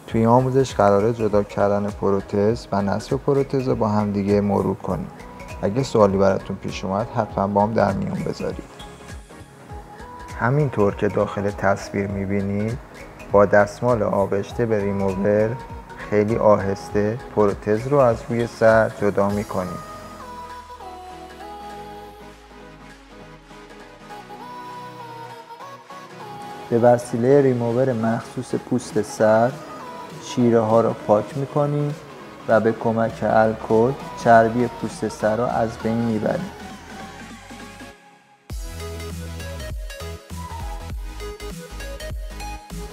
توی آموزش قراره جدا کردن پروتز و نصب پروتز رو با هم دیگه مرور کنیم. اگه سوالی براتون پیش اومد حتما با هم در میون بذارید. همینطور که داخل تصویر میبینید با دستمال آغشته به ریموور خیلی آهسته پروتز رو از روی سر جدا میکنیم. به وسیله ریموور مخصوص پوست سر شیره ها را پاک میکنیم و به کمک الکل چربی پوست سر را از بین میبریم.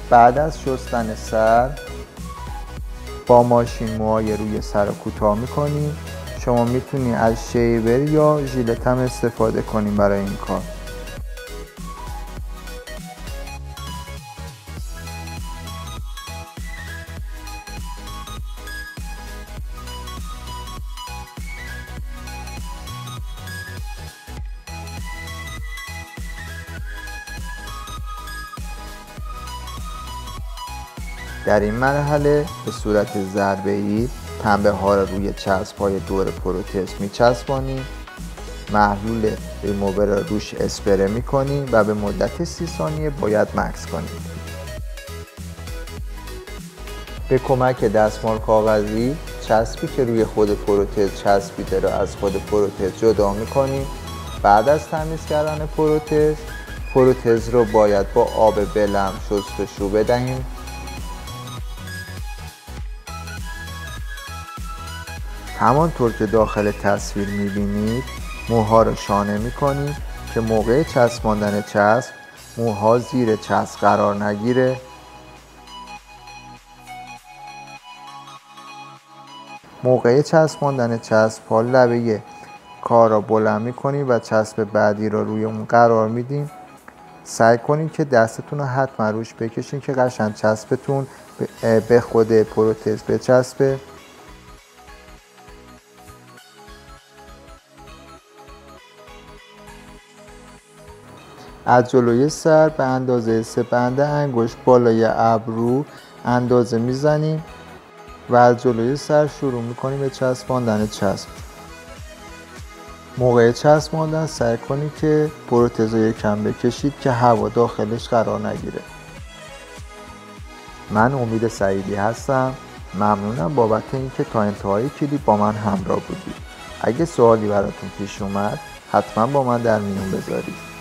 بعد از شستن سر با ماشین موهای روی سر رو کوتاه میکنیم. شما میتونید از شیور یا ژیلت هم استفاده کنیم برای این کار. در این مرحله به صورت ضربه‌ای پنبه ها را روی چسب‌های دور پروتز میچسبانیم. محلول ریموور را روش اسپری میکنیم و به مدت 30 ثانیه باید مکث کنیم. به کمک دستمال کاغذی چسبی که روی خود پروتز چسبیده را از خود پروتز جدا میکنیم. بعد از تمیز کردن پروتز رو باید با آب بلم شستشو بدهیم. همانطور که داخل تصویر میبینید موها رو شانه میکنیم که موقع چسباندن چسب موها زیر چسب قرار نگیره. موقع چسباندن چسب پا لبه کار را بلند میکنیم و چسب بعدی را روی اون قرار میدیم. سعی کنید که دستتون رو حتما روش بکشین که قشنگ چسبتون به خود پروتز بچسبه. از جلوی سر به اندازه 3 بند انگشت بالای ابرو اندازه میزنیم و از جلوی سر شروع میکنیم به چسباندن چسب. موقع چسباندن سعی کنید که پروتز رو یکم بکشید که هوا داخلش قرار نگیره. من امید سعیدی هستم. ممنونم بابت اینکه تا انتهای کلیپ با من همراه بودید. اگه سوالی براتون پیش اومد حتما با من در میون بذارید.